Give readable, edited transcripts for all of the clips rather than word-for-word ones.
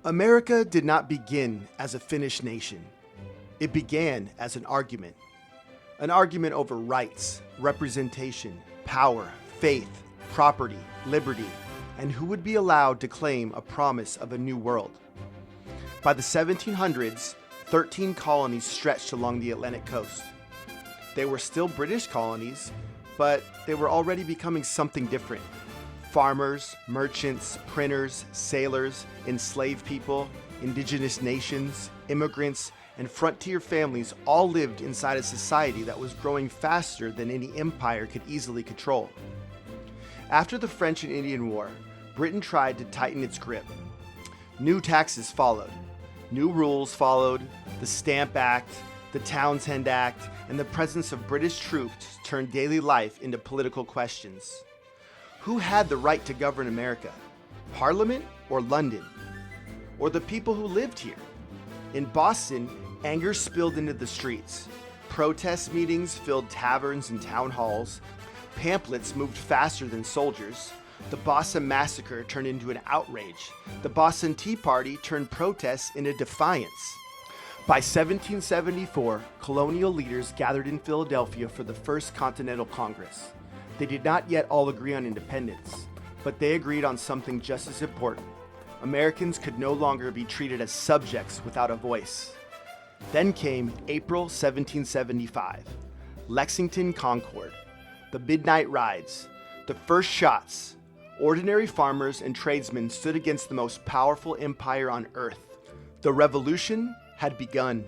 America did not begin as a finished nation. It began as an argument over rights, representation, power, faith, property, liberty, and who would be allowed to claim a promise of a new world. By the 1700s, 13 colonies stretched along the Atlantic coast. They were still British colonies, but they were already becoming something different. Farmers, merchants, printers, sailors, enslaved people, indigenous nations, immigrants, and frontier families all lived inside a society that was growing faster than any empire could easily control. After the French and Indian War, Britain tried to tighten its grip. New taxes followed. New rules followed. The Stamp Act, the Townshend Act, and the presence of British troops turned daily life into political questions. Who had the right to govern America? Parliament or London? Or the people who lived here? In Boston, anger spilled into the streets. Protest meetings filled taverns and town halls. Pamphlets moved faster than soldiers. The Boston Massacre turned into an outrage. The Boston Tea Party turned protests into defiance. By 1774, colonial leaders gathered in Philadelphia for the First Continental Congress. They did not yet all agree on independence, but they agreed on something just as important. Americans could no longer be treated as subjects without a voice. Then came April 1775, Lexington Concord, the midnight rides, the first shots. Ordinary farmers and tradesmen stood against the most powerful empire on earth. The revolution had begun.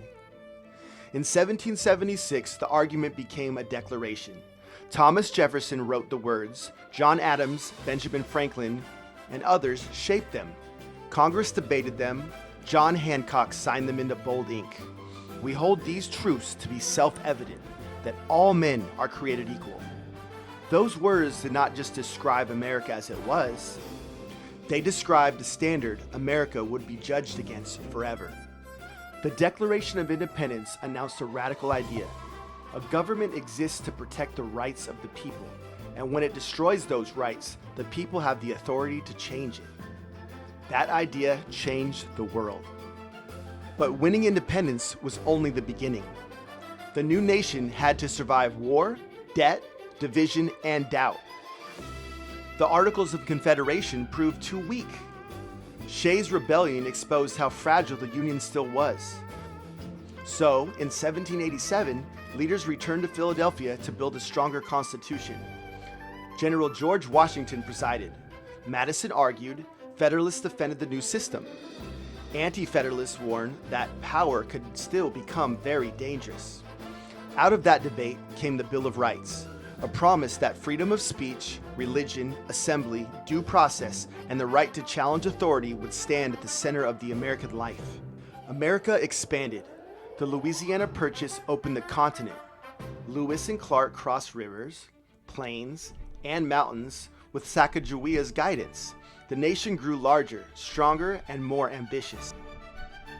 In 1776, the argument became a declaration. Thomas Jefferson wrote the words, John Adams, Benjamin Franklin, and others shaped them. Congress debated them. John Hancock signed them into bold ink. We hold these truths to be self-evident, that all men are created equal. Those words did not just describe America as it was. They described the standard America would be judged against forever. The Declaration of Independence announced a radical idea. A government exists to protect the rights of the people, and when it destroys those rights, the people have the authority to change it. That idea changed the world. But winning independence was only the beginning. The new nation had to survive war, debt, division, and doubt. The Articles of Confederation proved too weak. Shays' Rebellion exposed how fragile the Union still was. So, in 1787, leaders returned to Philadelphia to build a stronger constitution. General George Washington presided. Madison argued. Federalists defended the new system. Anti-Federalists warned that power could still become very dangerous. Out of that debate came the Bill of Rights, a promise that freedom of speech, religion, assembly, due process, and the right to challenge authority would stand at the center of the American life. America expanded. The Louisiana Purchase opened the continent. Lewis and Clark crossed rivers, plains, and mountains with Sacagawea's guidance. The nation grew larger, stronger, and more ambitious.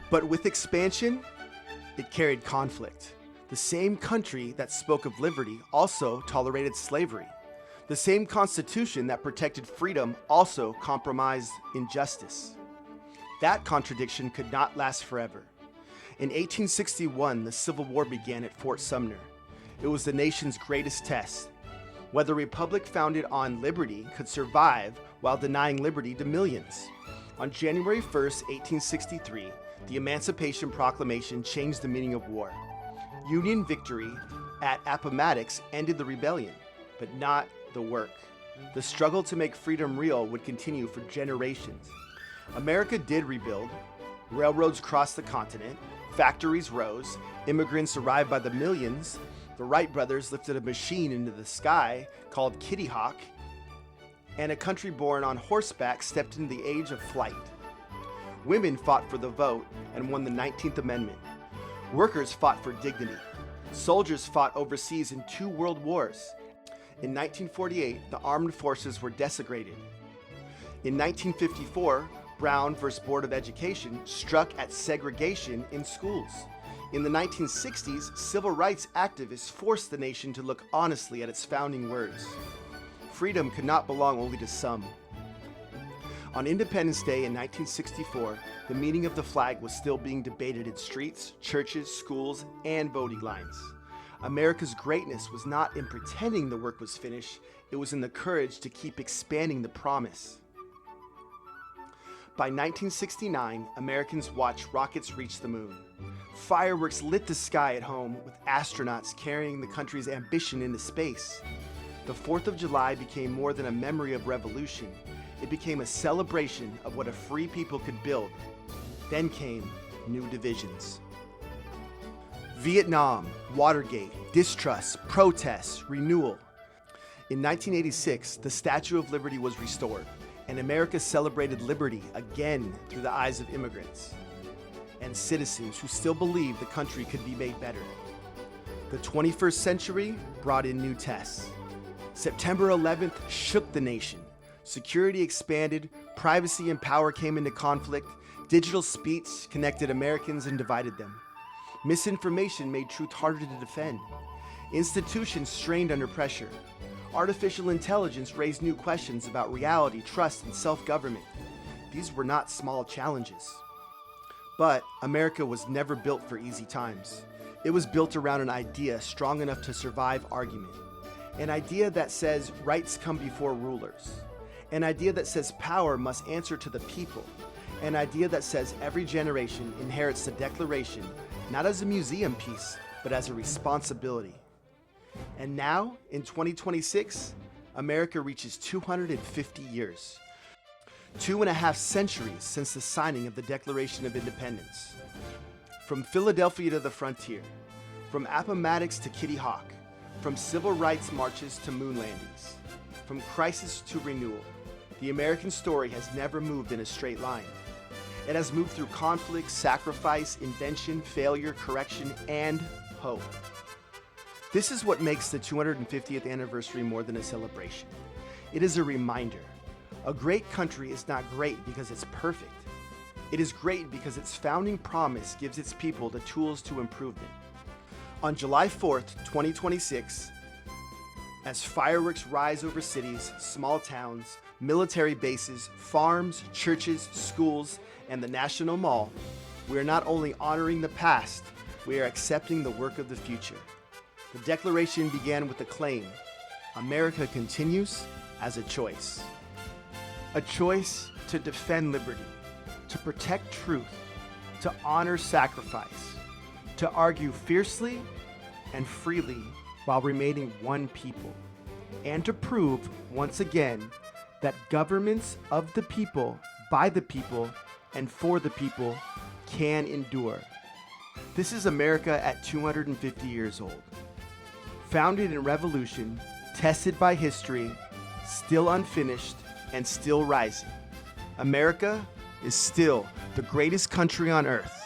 But with expansion, it carried conflict. The same country that spoke of liberty also tolerated slavery. The same constitution that protected freedom also compromised injustice. That contradiction could not last forever. In 1861, the Civil War began at Fort Sumner. It was the nation's greatest test. Whether a republic founded on liberty could survive while denying liberty to millions. On January 1st, 1863, the Emancipation Proclamation changed the meaning of war. Union victory at Appomattox ended the rebellion, but not the work. The struggle to make freedom real would continue for generations. America did rebuild. Railroads crossed the continent. Factories rose. Immigrants arrived by the millions. The Wright brothers lifted a machine into the sky called Kitty Hawk, and a country born on horseback stepped into the age of flight. Women fought for the vote and won the 19th Amendment. Workers fought for dignity. Soldiers fought overseas in 2 world wars. In 1948, the armed forces were desecrated. In 1954, Brown versus Board of Education struck at segregation in schools. In the 1960s, civil rights activists forced the nation to look honestly at its founding words. Freedom could not belong only to some. On Independence Day in 1964, the meaning of the flag was still being debated in streets, churches, schools, and voting lines. America's greatness was not in pretending the work was finished, it was in the courage to keep expanding the promise. By 1969, Americans watched rockets reach the moon. Fireworks lit the sky at home with astronauts carrying the country's ambition into space. The 4th of July became more than a memory of revolution. It became a celebration of what a free people could build. Then came new divisions. Vietnam, Watergate, distrust, protests, renewal. In 1986, the Statue of Liberty was restored, and America celebrated liberty again through the eyes of immigrants and citizens who still believed the country could be made better. The 21st century brought in new tests. September 11th shook the nation. Security expanded, privacy and power came into conflict, digital speech connected Americans and divided them. Misinformation made truth harder to defend. Institutions strained under pressure. Artificial intelligence raised new questions about reality, trust, and self-government. These were not small challenges. But America was never built for easy times. It was built around an idea strong enough to survive argument. An idea that says rights come before rulers. An idea that says power must answer to the people. An idea that says every generation inherits the Declaration, not as a museum piece, but as a responsibility. And now, in 2026, America reaches 250 years. 2.5 centuries since the signing of the Declaration of Independence. From Philadelphia to the frontier, from Appomattox to Kitty Hawk, from civil rights marches to moon landings, from crisis to renewal, the American story has never moved in a straight line. It has moved through conflict, sacrifice, invention, failure, correction, and hope. This is what makes the 250th anniversary more than a celebration. It is a reminder. A great country is not great because it's perfect. It is great because its founding promise gives its people the tools to improvement. On July 4th, 2026, as fireworks rise over cities, small towns, military bases, farms, churches, schools, and the National Mall, we are not only honoring the past, we are accepting the work of the future. The Declaration began with the claim, America continues as a choice. A choice to defend liberty, to protect truth, to honor sacrifice, to argue fiercely and freely while remaining one people, and to prove once again that governments of the people, by the people, and for the people can endure. This is America at 250 years old. Founded in revolution, tested by history, still unfinished, and still rising. America is still the greatest country on earth.